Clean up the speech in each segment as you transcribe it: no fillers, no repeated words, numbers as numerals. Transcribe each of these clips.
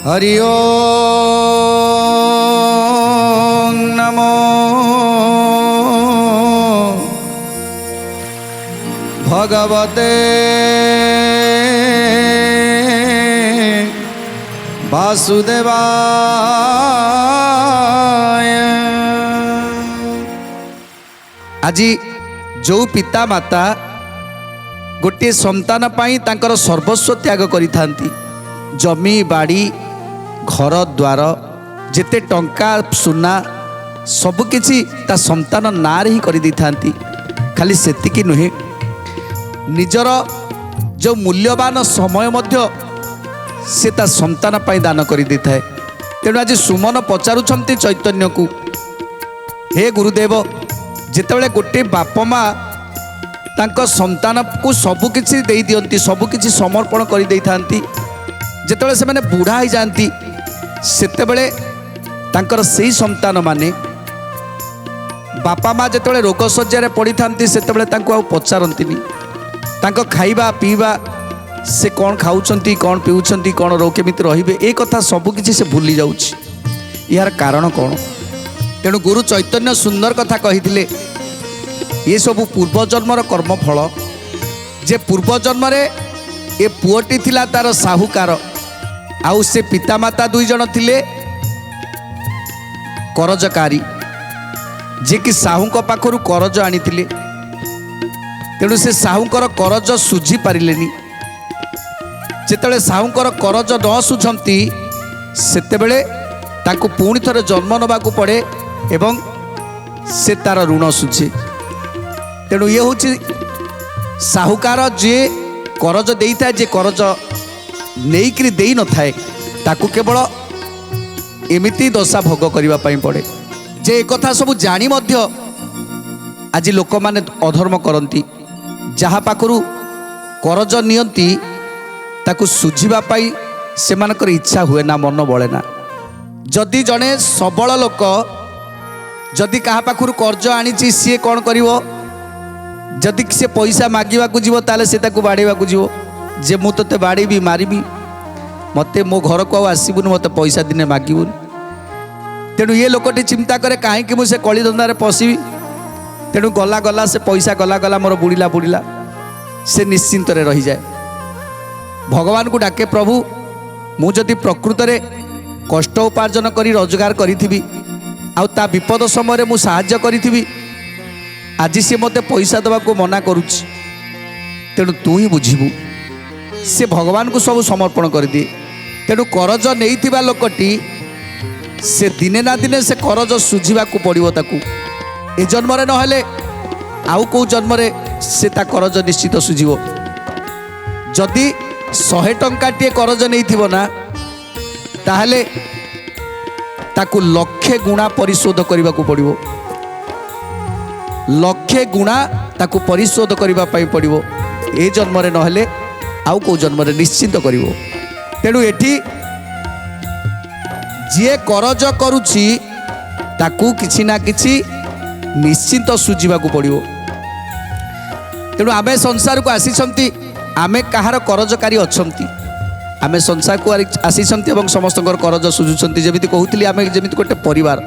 हरि ओम नमो भगवते वासुदेवाय। आज जो पिता माता गोटे संतान पाई तांकर सर्वस्व त्याग करिथांती, जमी बाड़ी घर द्वार जेते टंका सुना सबकिछि ता संतान नारे ही कर देथांती। खाली सेतिकी नुहे, निजर जो मूल्यवान समय मध्य से ता संतान पाई दान कर देथाए। तेणु आज सुमन पचारुछंती चैतन्य को, हे गुरुदेव, जेतेबेले गोटे बाप माँ तांको संतान को सबकिछि देई दियंती, सबकिछि समर्पण कर देथांती, जेतेबेले से माने बुढ़ा हो जाती सेतेबेले तांकर सेई संतान माने बापा माँ जेतेबेले रोग शଯ୍यारे पड़ी थांती सेतेबेले तांको आ पचारंतीनी तांको खाइबा पीवा, से कौन खाउछंती, कौन पीउछंती, कौन रोग केमिति रहिबे, ए कथा सबकिछि से भूली जाउछि। यार कारण कौन? तेणु गुरु चैतन्य सुंदर कथा कहिथिले, ये सबु पूर्वजन्मर कर्मफल। जे पूर्वजन्मरे ए पुओटी थिला तार साहुकार, आउ से पितामाता दुई जन थिले करजकारी, जे कि साहुंक पाखरु करज आनिथिले। तेणु से साहुंकर करज सुझी पारिलेनी। जेतेबेले साहुंकर करज न सुझंती सेतेबेले तांको पुणी थरे जन्म नबाकू पड़े एवं से तार ऋण सुझे। तेणु ये होची साहुकार जे करज देइथाए, जे करज नेइकरी देई न थाए ताकू केवल एमिति दशा भोग करिबा पई पड़े। जे एक कथा सब जानी मध्य आज लोक माने अधर्म करती, जहा पाखरु करज नियंती ताकू सुझिबा पाई सेमानकर इच्छा हुए ना, मन बळे ना। जदि जने सबल लोक जदि कहा पाखरु कर्ज आनीची सी कौन करिवो, जदि से पैसा मागिबाकू जीवो ताले से ताकू बाड़ेबाकू जीवो, जे मु तोते बाड़ेबी मारिबी, मते मो घर को आसबुन, मत पैसा दिने मागिबुन। तेणु ये लोकटी चिंता करे कहीं मुझे कली धंदारे पशिबी। तेणु गला गला से पैसा गला गला मोर बुड़िला बुड़िला, से निश्चिंत रही जाए। भगवान को डाके, प्रभु मुझे प्रकृत रे कष्ट उपार्जन करी रोजगार करी आउ ता विपद समय मु साहाय्य करी, आज सी मते पैसा दबा को मना करुछि। तेणु तू ही बुझिबू। से भगवान को सब समर्पण कर दिए। तेणु करज नहीं लोकटी से दिने ना दिने से करज सुझिबा को पड़िबो ताकू। ए जन्म रे नहेले आउ को जन्म रे से ता करज निश्चित सुझिबो। जदि 100 टंका टे करज नहीं थिबो ना, ताहले ताकू लक्षे गुणा परिशोध करबा को पड़िबो, लक्षे गुणा ताकू परिशोध करबा पई पड़िबो। ए जन्म रे नहेले आउ को जन्म रे निश्चित करिवो। तेणु एठी जे करज करुछि ताकू किछि ना किछि निश्चित सुझिबा को पड़िवो। तेणु आमे संसार को आसीछंती, आमे कहार करजकारी अछंती, आमे संसार को आसीछंती एवं समस्तकर करज सुझुछंती। जेमिति कहूतिली, आमे जेमिति गोटे परिवार,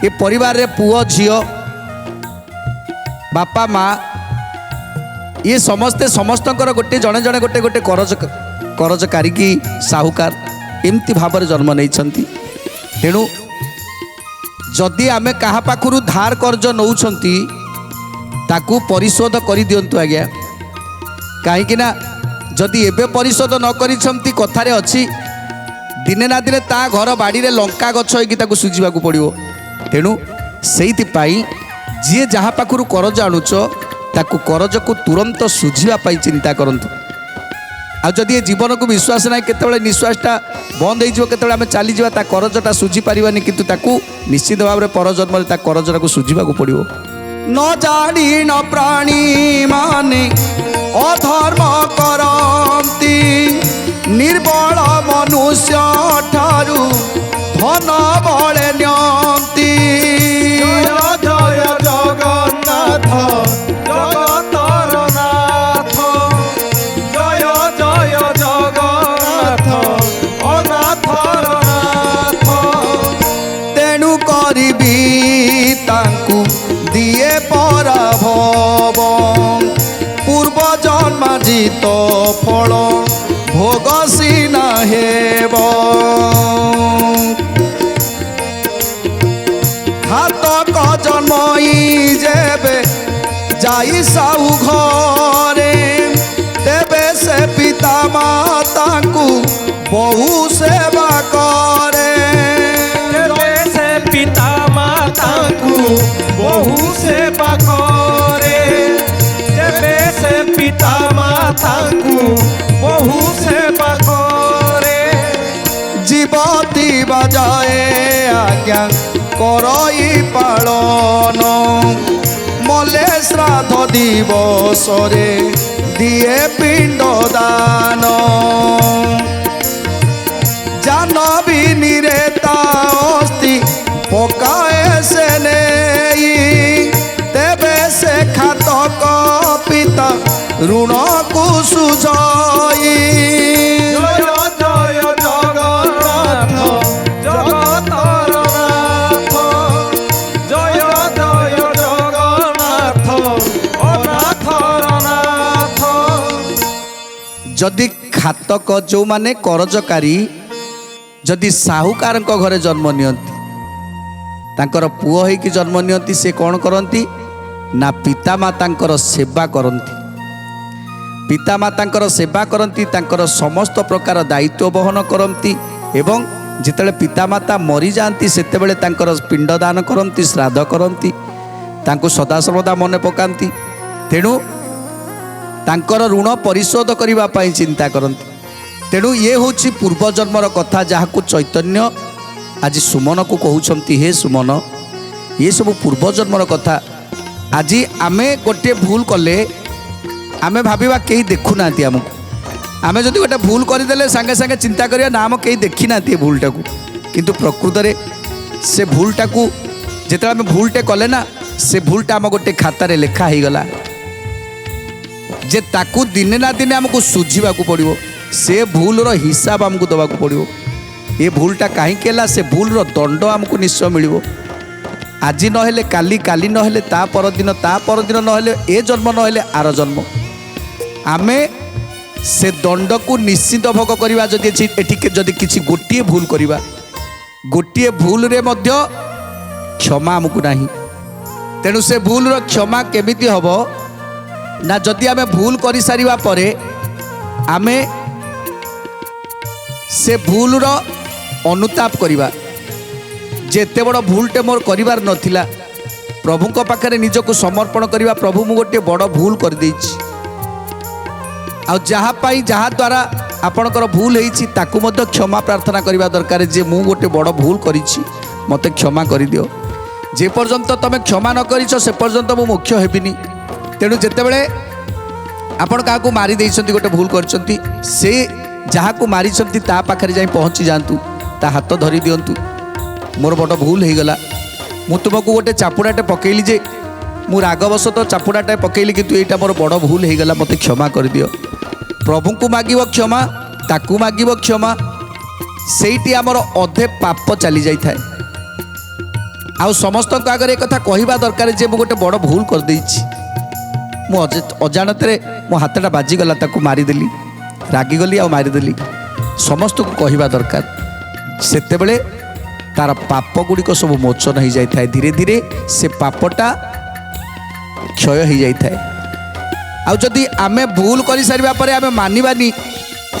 ए परिवार रे पुओ झियो बापा माँ ये समस्ते समस्तंकर गोटे जड़े जड़े गोटे गोटे करजकारी की साहुकार एमती भाव जन्म नहीं। तेणु जदि आमे कहा पाखरु धार कर्ज नौछंती ताकू परिशोध कर दियंतु आज्ञा। कहीं ना जदि एबे परिशोध न करिछंती, कथारे अछि दिने ना दिने ता घर बाड़ी रे लंका गछ होइकी ताकू सुझिबा को पड़िवो। तेणु सेइति पाई जी जहाँ पाखरु करज आणुच ताकू करज को तुरंत सुझिबा पाई चिंता करंतु। आ जदि ये जीवन को विश्वास ना, केतबेले निश्वासटा बंद हो केतबेले आमे चली जिबा, ता करजटा सुझी पारिबानी, किंतु ताकू निश्चित भाव में पर जन्म ता करजटा को सुझिबा को पड़िवो। न जानी न प्राणी माने अधर्म करती, निर्बल मनुष्य ठारू धन बळे न्यंती। जय जय जगन्नाथ লাঘব পূর্ব জন্মাজিত ফল ভোগ সিনা হেব ঘাতক জন্মই যেবে যাই সাউ ঘরে তেবে সে পিতা মাতাଙ୍କୁ বহু সেবা করে তেবে সে পিতা মাতাଙ୍କୁ বহু সেবা করে তেবে সে পিতা মাতাଙ୍କୁ বহু সেবা করে জীবতি বাজায়ে আজ্ঞা করই পালন মলে শ্রাদ্ধ দিবসরে দিয়ে পিণ্ড দান জানবি নিরেতা অস্তি পকায়ে সে নেই তেবে সে খাতক পিতা ঋণকু সুঝই জয় জয় জগন্নাথ জগতর নাথ জয় জয় জগন্নাথ অনাথর নাথ যদি খাতক যে করজকাରୀ যদি ସାହୁକାରଙ୍କ ଘରେ ଜନ୍ମ ନିଅନ୍ତି ତାଙ୍କର ପୁଅ ହେଇକି ଜନ୍ମ ନିଅନ୍ତି ସେ କ'ଣ କରନ୍ତି ନା ପିତାମାତାଙ୍କର ସେବା କରନ୍ତି ପିତାମାତାଙ୍କର ସେବା କରନ୍ତି ତାଙ୍କର ସମସ୍ତ ପ୍ରକାର ଦାୟିତ୍ୱ ବହନ କରନ୍ତି ଏବଂ ଯେତେବେଳେ ପିତାମାତା ମରିଯାଆନ୍ତି ସେତେବେଳେ ତାଙ୍କର ପିଣ୍ଡଦାନ କରନ୍ତି ଶ୍ରାଦ୍ଧ କରନ୍ତି ତାଙ୍କୁ ସଦାସର୍ବଦା ମନେ ପକାନ୍ତି ତେଣୁ ତାଙ୍କର ଋଣ ପରିଶୋଧ କରିବା ପାଇଁ ଚିନ୍ତା କରନ୍ତି ତେଣୁ ଇଏ ହେଉଛି ପୂର୍ବଜନ୍ମର କଥା ଯାହାକୁ ଚୈତନ୍ୟ ଆଜି ସୁମନକୁ କହୁଛନ୍ତି ହେ ସୁମନ ଇଏ ସବୁ ପୂର୍ବଜନ୍ମର କଥା ଆଜି ଆମେ ଗୋଟିଏ ଭୁଲ କଲେ ଆମେ ଭାବିବା କେହି ଦେଖୁନାହାନ୍ତି ଆମକୁ ଆମେ ଯଦି ଗୋଟେ ଭୁଲ କରିଦେଲେ ସାଙ୍ଗେ ସାଙ୍ଗେ ଚିନ୍ତା କରିବା ନା ଆମ କେହି ଦେଖିନାହାନ୍ତି ଏ ଭୁଲଟାକୁ କିନ୍ତୁ ପ୍ରକୃତରେ ସେ ଭୁଲଟାକୁ ଯେତେବେଳେ ଆମେ ଭୁଲଟେ କଲେ ନା ସେ ଭୁଲଟା ଆମ ଗୋଟେ ଖାତାରେ ଲେଖା ହେଇଗଲା ଯେ ତାକୁ ଦିନେ ନା ଦିନେ ଆମକୁ ସୁଝିବାକୁ ପଡ଼ିବ ସେ ଭୁଲର ହିସାବ ଆମକୁ ଦେବାକୁ ପଡ଼ିବ ଏ ଭୁଲଟା କାହିଁକି ହେଲା ସେ ଭୁଲର ଦଣ୍ଡ ଆମକୁ ନିଶ୍ଚୟ ମିଳିବ ଆଜି ନହେଲେ କାଲି କାଲି ନହେଲେ ତା ପରଦିନ ନହେଲେ ଏ ଜନ୍ମ ନହେଲେ ଆର ଜନ୍ମ ଆମେ ସେ ଦଣ୍ଡକୁ ନିଶ୍ଚିତ ଭୋଗ କରିବା ଯଦି ଏଠି ଯଦି କିଛି ଗୋଟିଏ ଭୁଲ କରିବା ଗୋଟିଏ ଭୁଲରେ ମଧ୍ୟ କ୍ଷମା ଆମକୁ ନାହିଁ ତେଣୁ ସେ ଭୁଲର କ୍ଷମା କେମିତି ହେବ ନା ଯଦି ଆମେ ଭୁଲ କରିସାରିବା ପରେ ଆମେ से भूलर अनुताप करवा जे एते बड़ भूलटे मोर करिवार नथिला प्रभुଙ୍କ पाखरे निजको समर्पण करवा प्रभु मु गोटे बड़ भूल कर देछि आ जहा पाई जहा द्वारा आपणकर भूल होईछि ताकू मध्य क्षमा प्रार्थना करवा दरकार जे मु गोटे बड़ भूल करिछि मते क्षमा कर दियो जे पर्यंत तमे क्षमा न करिछ से पर्यंत मु मुख्य हेबिनी तेणु जेतेबेले आपण काहाकू मारी देइछंती गोटे भूल करछंती से जहाँ को मारी ता पाखरे जाई पहुँची जातु ता हाथ धरी दिंतु मोर बड़ भूल हो गला मु तुमको गोटे चापुड़ाटे पकेली जे मु रागवश तो चापुड़ाटे पकेली किंतु एटा मोर बड़ भूल हो गला मते क्षमा कर दियो प्रभु को मागिब क्षमा ताकू मागिब क्षमा सेठी आमर अधे पाप चली जाई थाए आउ समस्त आगे एक कथा कहवा दरकार जे मु गोटे बड़ भूल कर देछि मु अजाणत मो हाथटा बाजिगला ताकू मारिदेली रागिगली आ मारिदेली समस्त को कहवा दरकार सेतेबेले तार पाप गुड़िक सब मोचन हो जाए धीरे धीरे से पापटा क्षय हो जाए आ जदि आमे भूल कर सारिबा परे आमे मानिबानी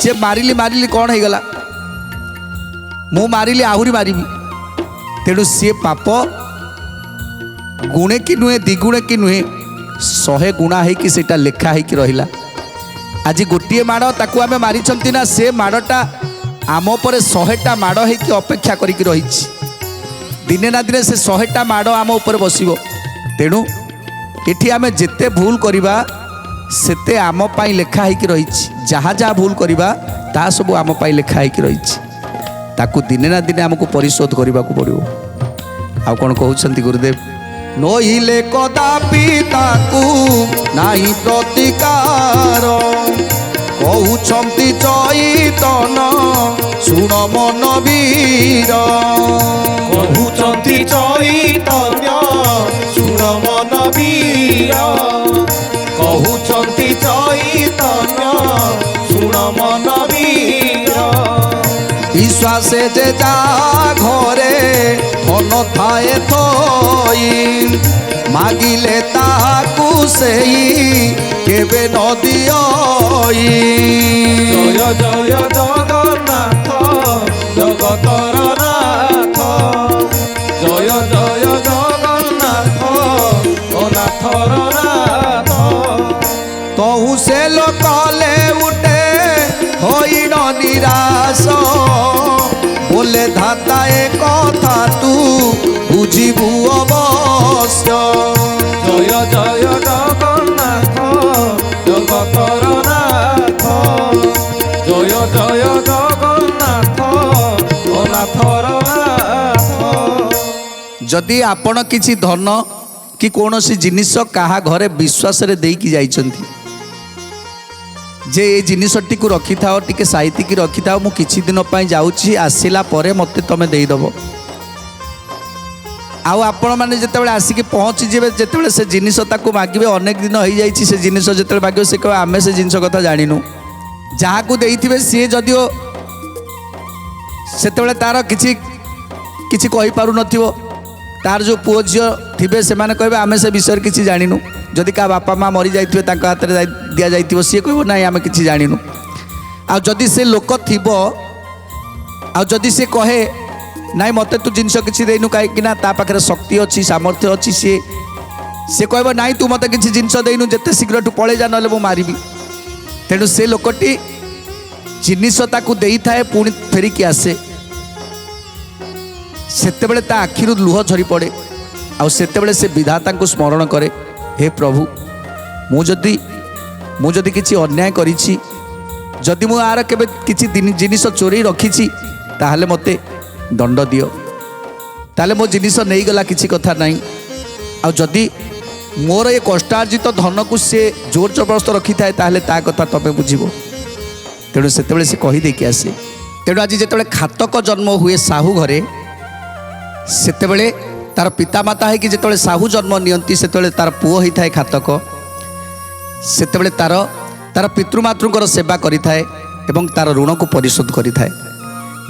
जे मारिली मारिली कौन हो गला मु मारिली आहुरी मारिबी तेणु सी पाप गुणे कि नुहे दिगुणे कि नुहे 100 गुणा होइकी सेटा लेखा होइकी रहिला आज गोटे माड़ ताकू आमे मारिछंती ना से माड़टा आम पर 100टा माड़ होइकी अपेक्षा करिकी रहिछि दिने ना दिने से 100टा माड़ आम ऊपर बसिबो तेणु एठी आमे जेते भूल करिबा सेते आम पाई लेखा होइकी रहिछि जहाँ जहाँ भूल करिबा ता सब आम पाई लेखा होइकी रहिछि ताकू दिने ना दिने आमको परिशोध करने को पड़ो आ कौन कहते गुरुदेव नहिले कदापि ताकू नाही प्रतिकार कहउछंती चैतन सुण मन वीर कहउछंती चैतन्य सुण मन ବୀର କହୁଛନ୍ତି ଚୈତନ୍ୟ ଶୁଣ ମନ ବୀର विश्वासे जे जा घरे धन थाए थई मागिले ताकू सेई केबे न दियई जय जय जगन्नाथ जगतर नाथ जय जय जगन्नाथ ओ नाथर नाथ तहु से लोकले उठे होई न निराश बोले धाता ए कथा तू बुझिबु अवश्य जय जय जगन्नाथ जगतर नाथ जय जय जगन्नाथ ओ नाथर नाथ जदि आपण किछि धन कि कौनसी जिनिस कहा घरे विश्वास रे देकी जाइछंती जे ये जिनिसटी को रखी था टिके साइती की रखी था मु किछि दिन पई जाउछि आसिला परे मते तमे देई दबो आउ आपण माने जेतेबेले आसिकी पहुंची जेबे जेतेबेले से जिनिस ताको मागिबे अनेक दिन होई जाइछि से जिनिस जेतेबेले मागिबे से कहे आमे से जिनिस कथा जानिनु जहा को देइथिबे से जदियो सेतेबेले तार किछि किछि कहि पारु नथिबो तार जो पुओ झियो थिबे से माने कहबे आमे से विषय किछि जानिनु जदि का बापा माँ मरी जाइथिबे तांका हाथ रे दिया जाइथिबो सी कहबो नाही आमे किछि जानिनु आ जदि से लोक थिबो आ जदि से कहे नाही मते तू जिनिस किछि देइनु काहे कि ना ता पाखरे शक्ति अछि सामर्थ्य अछि से कहबो नाही तू मते किछि जिनिस देइनु जते शीघ्र तू पळे जा नले मु मारिबी तेनु से लोकटी जिनिस ताकू देई थाए पुणी फेरिकी आसे सेतेबेले ता आखिरु लुह झरी पड़े आ सेतेबेले से विधाता को स्मरण करे हे प्रभु मु जदि किछि अन्याय करिछि जदि मु आर केबे किछि जिनिस चोरी रखिछि ताहले मते दंड दियो ताहले मो जिनिस नहीं गला किछि कथा नहीं आ जदि मोर ये कष्टार्जित धन को से जोर जबरदस्त रखी थाए ताहले ता कथा तबे बुझिबो तेणु सेतेबेले से कहि देकी आसे तेणु आज जेतेबेले खातक जन्म हुए साहू घरे सेतेबेले तार पितामाता है कि जेतेबेले साहू जन्म नियंती सेतेबेले तार पुओ होई थाए खातक सेतेबेले तार तार पितृमातृंकर सेवा करि थाए एवं तार ऋण को परिशोध करि थाए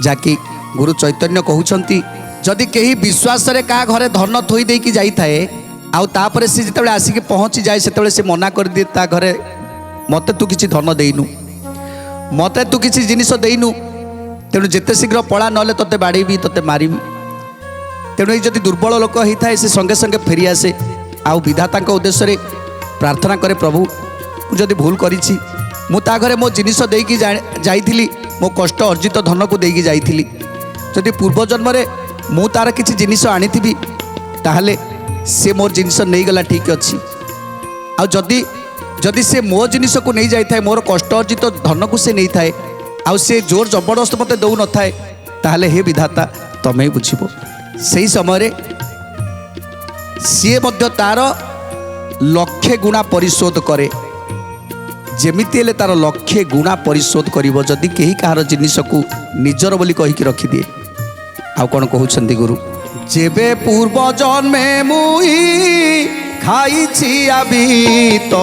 जाकि गुरु चैतन्य कहउछंती जदि केही विश्वास रे का घरे धन थोई देई कि जाई थाए आउ तापरे से जेतेबेले आसिके पहुंची जाए सेतेबेले से मना कर दिए ता घरे मते तू किछि धन देइनु मते तू किछि जिनिस देइनु तेणु जेते शीघ्र पळा नले तते बाड़ीबी तते मारिबी तेणु जदि दुर्बल लोक होता है से संगे संगे फेरी आसे आउ विधाता उद्देश्य रे प्रार्थना करे प्रभु मुझे भूल करिछि मु ता घरे मो जिनिस देकी जाइथिली मो कष्ट अर्जित धन को देकी जाइथिली जदि पूर्व जन्म रे मु तार किछि जिनिस आनिथिबी ताहले से मोर जिनिस नहीं गला ठीक अछि आ जदि जदि से मो जिनिस को नहीं जाई थाए मोर कष्ट अर्जित धन को से नहीं थाए आ से जोर जबरदस्त मते दउ न थाए ताहले हे विधाता तमे बुझिबो सही समय सी मध्य तार लक्षे गुणा परिशोध करे जेमिति हेले तार लक्षे गुणा परिशोध करिवो जदि केही कहार जिनिस को निजर बोली कहिकी रखी दिए आउ कौन कहउछंती गुरु जेबे पूर्व जन्मे मुई खाइछि आबित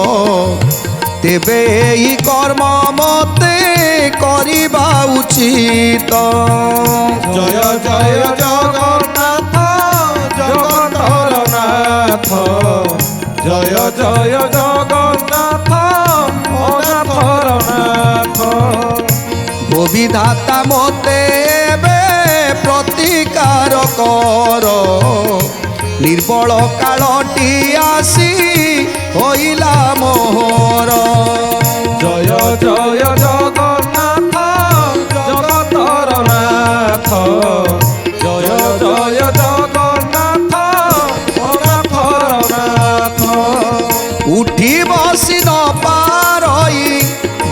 तेबे ई कर्म मते करिबा उचित जय जय जगन्नाथ जगतर नाथ जय जय जगन्नाथ अनाथर नाथ विधाता मते बे प्रतिकार कर निर्बल कालटी आसी होइला मोहर जय जय जगन्नाथ जगतर नाथ जय जय जगन्नाथ अनाथर नाथ उठी बसी न पारई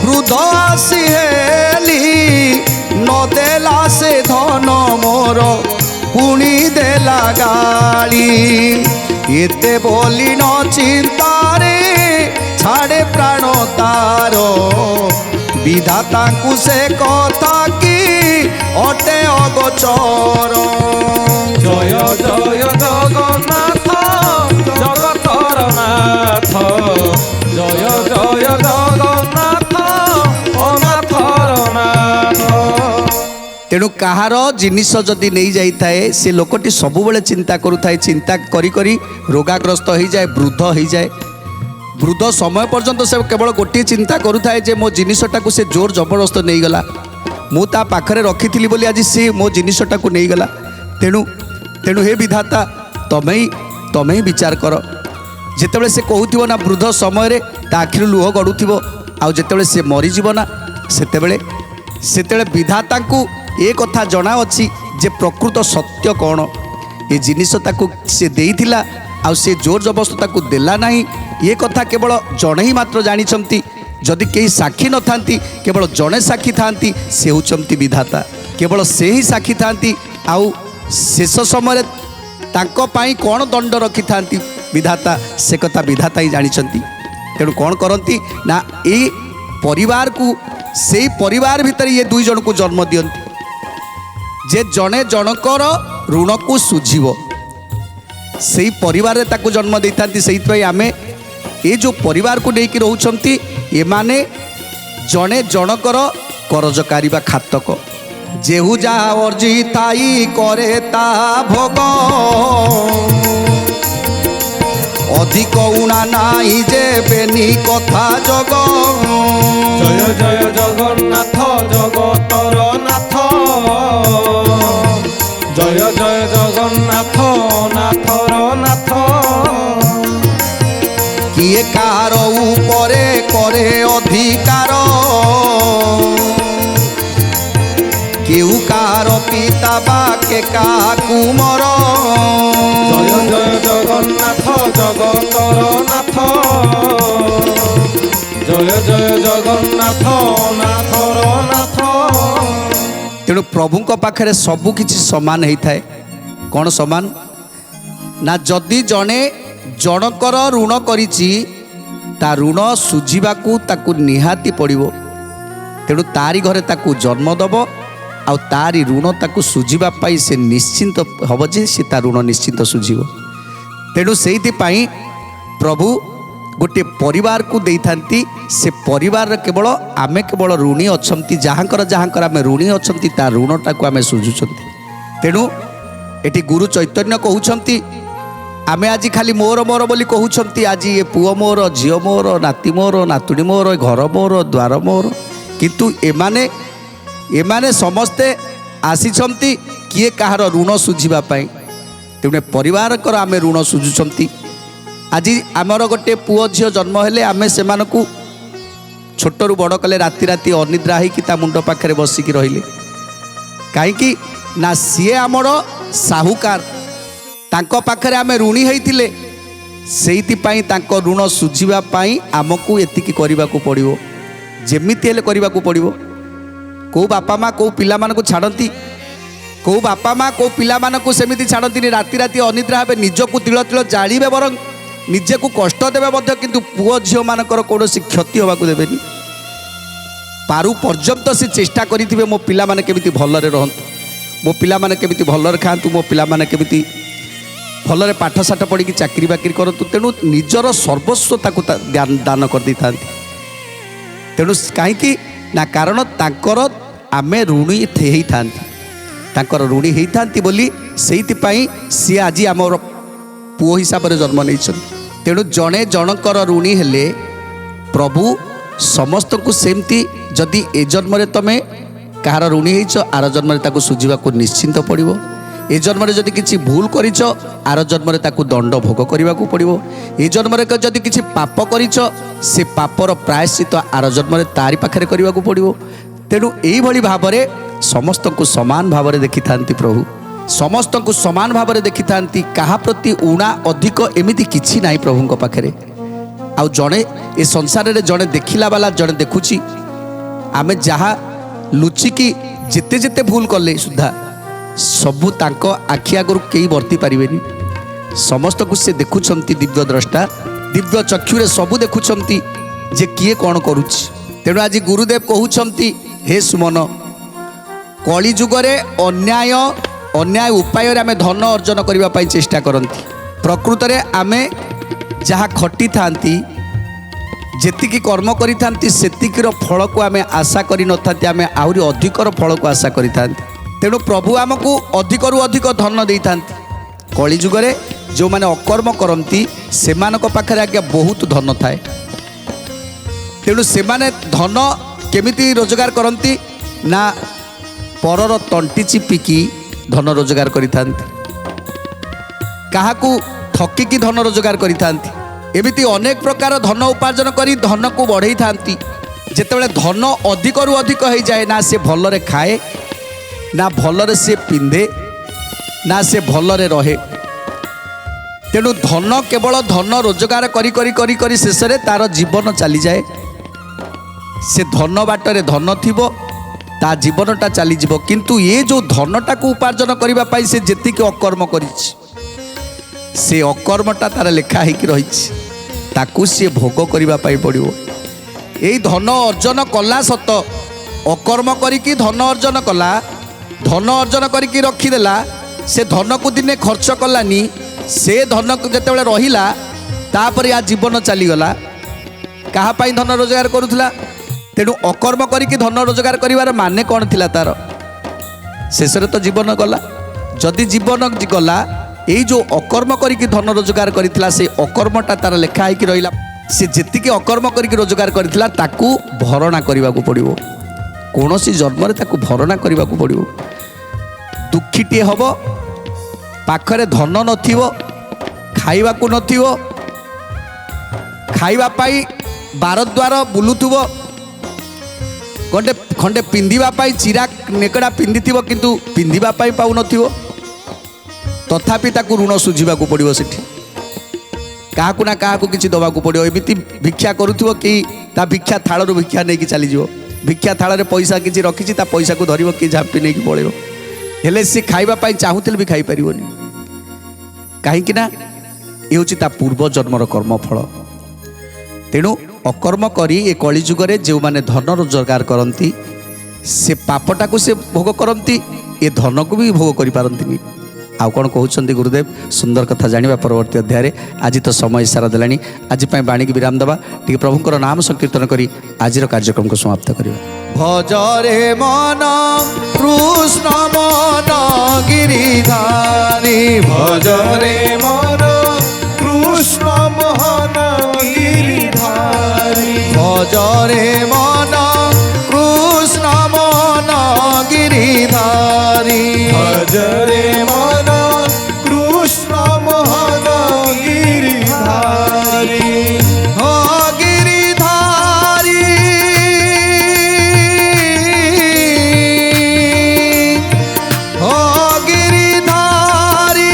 वृद्ध आसी हेली न देला से धन मोर पुणी देला गाली एते बोली न चिंतारे छाड़े प्राण तार विधाता को से कथा की अटे अगोचर जय जय जगन्नाथ जगतर नाथ କାହାର ଜିନିଷ ଯଦି ନେଇଯାଇଥାଏ ସେ ଲୋକଟି ସବୁବେଳେ ଚିନ୍ତା କରୁଥାଏ, ଚିନ୍ତା କରି କରି ରୋଗାଗ୍ରସ୍ତ ହୋଇଯାଏ, ବୃଦ୍ଧ ହୋଇଯାଏ। ବୃଦ୍ଧ ସମୟ ପର୍ଯ୍ୟନ୍ତ ସେ କେବଳ ଗୋଟିଏ ଚିନ୍ତା କରୁଥାଏ ଯେ ମୋ ଜିନିଷଟାକୁ ସେ ଜୋର ଜବରଦସ୍ତ ନେଇଗଲା, ମୁଁ ତା ପାଖରେ ରଖିଥିଲି ବୋଲି ଆଜି ସେ ମୋ ଜିନିଷଟାକୁ ନେଇଗଲା। ତେଣୁ ତେଣୁ ହେ ବିଧାତା ତମେ ହିଁ ବିଚାର କର। ଯେତେବେଳେ ସେ କହୁଥିବ ନା ବୃଦ୍ଧ ସମୟରେ ତା ଆଖିରୁ ଲୁହ ଗଡ଼ୁଥିବ, ଆଉ ଯେତେବେଳେ ସେ ମରିଯିବ ନା ସେତେବେଳେ ବିଧାତାଙ୍କୁ ଏ କଥା ଜଣାଅଛି ଯେ ପ୍ରକୃତ ସତ୍ୟ କ'ଣ। ଏ ଜିନିଷ ତାକୁ ସେ ଦେଇଥିଲା ଆଉ ସେ ଜୋର ଜବରଦସ୍ତ ତାକୁ ଦେଲା ନାହିଁ, ଏ କଥା କେବଳ ଜଣେ ହିଁ ମାତ୍ର ଜାଣିଛନ୍ତି। ଯଦି କେହି ସାକ୍ଷୀ ନଥାନ୍ତି, କେବଳ ଜଣେ ସାକ୍ଷୀ ଥାନ୍ତି, ସେ ହେଉଛନ୍ତି ବିଧାତା। କେବଳ ସେ ହିଁ ସାକ୍ଷୀ ଥାନ୍ତି। ଆଉ ଶେଷ ସମୟରେ ତାଙ୍କ ପାଇଁ କ'ଣ ଦଣ୍ଡ ରଖିଥାନ୍ତି ବିଧାତା, ସେ କଥା ବିଧାତା ହିଁ ଜାଣିଛନ୍ତି। ତେଣୁ କ'ଣ କରନ୍ତି ନା ଏଇ ପରିବାରକୁ, ସେଇ ପରିବାର ଭିତରେ ଇଏ ଦୁଇ ଜଣକୁ ଜନ୍ମ ଦିଅନ୍ତି ଯେ ଜଣେ ଜଣଙ୍କର ଋଣକୁ ଶୁଝିବ। ସେଇ ପରିବାରରେ ତାକୁ ଜନ୍ମ ଦେଇଥାନ୍ତି। ସେଇଥିପାଇଁ ଆମେ ଏ ଯେଉଁ ପରିବାରକୁ ନେଇକି ରହୁଛନ୍ତି, ଏମାନେ ଜଣେ ଜଣଙ୍କର କରଜକାରୀ ବା ଖାତକ। ଯେହୁ ଯାହା ଅର୍ଜି ଥାଇ କରେ ତା ଭୋଗ, ଅଧିକ ଉଣା ନାହିଁ ଯେ ବେନି କଥା ଜଗ। জয় জয় জগন্নাথ জগতর নাথ, জয় জয় জগন্নাথ নাথর নাথ। কিয়ে কার উপরে করে অধিকার, কেউ কার পিতা বা কে কাকু মর। জয় জয় জগন্নাথ জগতর নাথ, জয় জয় জগন্নাথ নাথর নাথ। তেଣୁ ପ୍ରଭୁଙ୍କ ପାଖରେ ସବୁ କିଛି ସମାନ ହେଇଥାଏ। କ'ଣ ସମାନ ନା ଯଦି ଜଣେ ଜଣଙ୍କର ଋଣ କରିଛି, ତା ଋଣ ଶୁଝିବାକୁ ତାକୁ ନିହାତି ପଡ଼ିବ। ତେଣୁ ତାରି ଘରେ ତାକୁ ଜନ୍ମ ଦେବ, ଆଉ ତାରି ଋଣ ତାକୁ ଶୁଝିବା ପାଇଁ ସେ ନିଶ୍ଚିନ୍ତ ହେବ ଯେ ସେ ତା ଋଣ ନିଶ୍ଚିନ୍ତ ଶୁଝିବ। ତେଣୁ ସେଇଥିପାଇଁ ପ୍ରଭୁ ଗୋଟିଏ ପରିବାରକୁ ଦେଇଥାନ୍ତି। ସେ ପରିବାରରେ କେବଳ ଆମେ କେବଳ ଋଣୀ ଅଛନ୍ତି, ଯାହାଙ୍କର ଆମେ ଋଣୀ ଅଛନ୍ତି, ତା ଋଣଟାକୁ ଆମେ ଶୁଝୁଛନ୍ତି। ତେଣୁ ଏଠି ଗୁରୁ ଚୈତନ୍ୟ କହୁଛନ୍ତି, ଆମେ ଆଜି ଖାଲି ମୋର ମୋର ବୋଲି କହୁଛନ୍ତି, ଆଜି ଏ ପୁଅ ମୋର, ଝିଅ ମୋର, ନାତି ମୋର, ନାତୁଣୀ ମୋର, ଘର ମୋର, ଦ୍ୱାର ମୋର, କିନ୍ତୁ ଏମାନେ ସମସ୍ତେ ଆସିଛନ୍ତି କିଏ କାହାର ଋଣ ଶୁଝିବା ପାଇଁ। ତେଣୁ ପରିବାରଙ୍କର ଆମେ ଋଣ ଶୁଝୁଛନ୍ତି। ଆଜି ଆମର ଗୋଟିଏ ପୁଅ ଝିଅ ଜନ୍ମ ହେଲେ ଆମେ ସେମାନଙ୍କୁ ଛୋଟରୁ ବଡ଼ କଲେ, ରାତି ରାତି ଅନିଦ୍ରା ହେଇକି ତା ମୁଣ୍ଡ ପାଖରେ ବସିକି ରହିଲେ। କାହିଁକି ନା ସିଏ ଆମର ସାହୁକାର, ତାଙ୍କ ପାଖରେ ଆମେ ଋଣୀ ହେଇଥିଲେ। ସେଇଥିପାଇଁ ତାଙ୍କ ଋଣ ଶୁଝିବା ପାଇଁ ଆମକୁ ଏତିକି କରିବାକୁ ପଡ଼ିବ, ଯେମିତି ହେଲେ କରିବାକୁ ପଡ଼ିବ। କେଉଁ ବାପା ମା' କେଉଁ ପିଲାମାନଙ୍କୁ ଛାଡ଼ନ୍ତି? କେଉଁ ବାପା ମା' କେଉଁ ପିଲାମାନଙ୍କୁ ସେମିତି ଛାଡ଼ନ୍ତିନି। ରାତି ରାତି ଅନିଦ୍ରା ହେବେ, ନିଜକୁ ତିଳ ତିଳ ଜାଳିବେ, ବରଂ ନିଜକୁ କଷ୍ଟ ଦେବେ ମଧ୍ୟ, କିନ୍ତୁ ପୁଅ ଝିଅମାନଙ୍କର କୌଣସି କ୍ଷତି ହେବାକୁ ଦେବେନି। ପାରୁ ପର୍ଯ୍ୟନ୍ତ ସେ ଚେଷ୍ଟା କରିଥିବେ ମୋ ପିଲାମାନେ କେମିତି ଭଲରେ ରହନ୍ତୁ, ମୋ ପିଲାମାନେ କେମିତି ଭଲରେ ଖାଆନ୍ତୁ, ମୋ ପିଲାମାନେ କେମିତି ଭଲରେ ପାଠଶାଠ ପଢ଼ିକି ଚାକିରି ବାକିରି କରନ୍ତୁ। ତେଣୁ ନିଜର ସର୍ବସ୍ୱ ତାକୁ ଦାନ କରିଦେଇଥାନ୍ତି। ତେଣୁ କାହିଁକି ନା କାରଣ ତାଙ୍କର ଆମେ ଋଣୀ ହେଇଥାନ୍ତି, ତାଙ୍କର ଋଣୀ ହେଇଥାନ୍ତି ବୋଲି ସେଇଥିପାଇଁ ସିଏ ଆଜି ଆମର ପୁଅ ହିସାବରେ ଜନ୍ମ ନେଇଛନ୍ତି। ତେଣୁ ଜଣେ ଜଣଙ୍କର ଋଣୀ ହେଲେ ପ୍ରଭୁ ସମସ୍ତଙ୍କୁ ସେମିତି, ଯଦି ଏ ଜନ୍ମରେ ତମେ କାହାର ଋଣୀ ହେଇଛ, ଆର ଜନ୍ମରେ ତାକୁ ଶୁଝିବାକୁ ନିଶ୍ଚିନ୍ତ ପଡ଼ିବ। ଏ ଜନ୍ମରେ ଯଦି କିଛି ଭୁଲ କରିଛ, ଆର ଜନ୍ମରେ ତାକୁ ଦଣ୍ଡ ଭୋଗ କରିବାକୁ ପଡ଼ିବ। ଏ ଜନ୍ମରେ ଯଦି କିଛି ପାପ କରିଛ, ସେ ପାପର ପ୍ରାୟଶ୍ଚିତ ଆର ଜନ୍ମରେ ତାରି ପାଖରେ କରିବାକୁ ପଡ଼ିବ। ତେଣୁ ଏଇଭଳି ଭାବରେ ସମସ୍ତଙ୍କୁ ସମାନ ଭାବରେ ଦେଖିଥାନ୍ତି ପ୍ରଭୁ, ସମସ୍ତଙ୍କୁ ସମାନ ଭାବରେ ଦେଖିଥାନ୍ତି। କାହା ପ୍ରତି ଉଣା ଅଧିକ ଏମିତି କିଛି ନାହିଁ ପ୍ରଭୁଙ୍କ ପାଖରେ। ଆଉ ଜଣେ ଏ ସଂସାରରେ ଜଣେ ଦେଖିଲା ବାଲା ଜଣେ ଦେଖୁଛି। ଆମେ ଯାହା ଲୁଚିକି ଯେତେ ଯେତେ ଭୁଲ କଲେ ସୁଦ୍ଧା ସବୁ ତାଙ୍କ ଆଖି ଆଗରୁ କେହି ବର୍ତ୍ତି ପାରିବେନି। ସମସ୍ତଙ୍କୁ ସେ ଦେଖୁଛନ୍ତି, ଦିବ୍ୟ ଦ୍ରଷ୍ଟା, ଦିବ୍ୟ ଚକ୍ଷୁରେ ସବୁ ଦେଖୁଛନ୍ତି ଯେ କିଏ କ'ଣ କରୁଛି। ତେଣୁ ଆଜି ଗୁରୁଦେବ କହୁଛନ୍ତି, ହେ ସୁମନ, କଳି ଯୁଗରେ ଅନ୍ୟାୟ ଉପାୟରେ ଆମେ ଧନ ଅର୍ଜନ କରିବା ପାଇଁ ଚେଷ୍ଟା କରନ୍ତି। ପ୍ରକୃତରେ ଆମେ ଯାହା ଖଟିଥାନ୍ତି, ଯେତିକି କର୍ମ କରିଥାନ୍ତି, ସେତିକିର ଫଳକୁ ଆମେ ଆଶା କରିନଥାନ୍ତି, ଆମେ ଆହୁରି ଅଧିକର ଫଳକୁ ଆଶା କରିଥାନ୍ତି। तेणु प्रभु आमको अधिकरू अधिक धन दे था कली जुगरे जो माने अकर्म करती से पाखे आज्ञा बहुत धन थाए तेणु से धन केमिति रोजगार करती ना परर तंटी चिपिकी धन रोजगार करिथांती काहाकू ठकिकी धन रोजगार करिथांती एमिति अनेक प्रकार धन उपार्जन करी धन को बढ़ई थांती जेतेबेले धन अधिकरू अधिक हो जाए ना से भलरे खाए ना भलरे से पिंधे ना से भलरे रहे तेणु धन केवल धन रोजगार करी करी करी करी शेष में तार जीवन चली जाए से धन बाटरे धन थिबो ता जीवनटा चली जीवो किंतु ये जो धनटा को उपार्जन करबा पाई से जेतिक अकर्म करिछि से अकर्मटा तार लेखा होकर रही ताकू सी भोग करबा पाई पड़िबो एई धन अर्जन कला सत अकर्म करिकी धन अर्जन कला धन अर्जन करिकी रखीदेला से धन को दिने खर्च कलानी से धन को जेतेबेले रहिला तापर या जीवन चलीगला कहा पाई धन रोजगार करुथला तेणु अकर्म करिकी धन रोजगार करिवार माने कौन थिला तार शेष तो जीवन गला जदि जीवन गला ये जो अकर्म करिकी धन रोजगार करिथिला से अकर्मटा तार लेखा होइकी रहिला से जेतिकी अकर्म करिकी रोजगार करिथिला ताकू भरणा करबाकू पड़िबो कोनोसी जन्म रे ताकू भरणा करबाकू पड़िबो दुखीटे हबो पाखरे धन नथिबो खाइबाकू नथिबो खाइबा पाई बारद्वार बुलुथुबो खंडे खंडे पिंधिबा पाई चिरा नेकड़ा पिंधिथिबो किंतु पिंधिबा पाई पाउ नथिबो तथापि ताकू ऋण सुझीबाकू पड़िबो सेठी काहाकू ना काहाकू किछि दबाकू पड़िबो एमिति भिक्षा करूथिबो कि ता भिक्षा थाळरू भिक्षा नेकी चली जिवो भिक्षा थाଳରେ पैसा किछि रखिछि ता पैसा को धरिबो कि झापी नेकी पळेबो हेले से खाइबा पाई चाहुथिल भी खाइ परिबोनी काहेकि ना ए होछि ता पूर्व जन्मर कर्मफल तेणु अकर्म करी ए कली जुगरे जो माने धन रोजगार करती से पापटा को से भोग करती ए धन को भी भोग करि पारंतिनी आउ कौन कहते गुरुदेव सुंदर कथा जानिबा परवर्ती अध्याय आज तो समय सारा देलानी आज बाणी की विराम दबा टी प्रभुंकर नाम संकीर्तन करी आज कार्यक्रम को समाप्त करिबा भजरे मन कृष्ण मन गिरिधारी भजरे मन कृष्ण मोहन गिरिधारी भजरे मन कृष्ण मन गिरिधारी भजरे मन कृष्ण मोहन गिरिधारी हो गिरिधारी हो गिरिधारी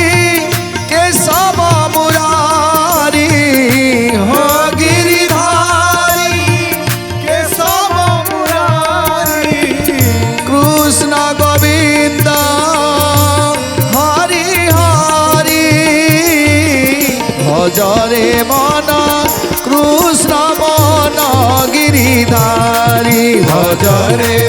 केशव मुरारी हो गिरिधारी केशव मुरारी कृष्ण गोविंद हरि हरि भजरे मन कृष्ण मन गिरिधारी भजरे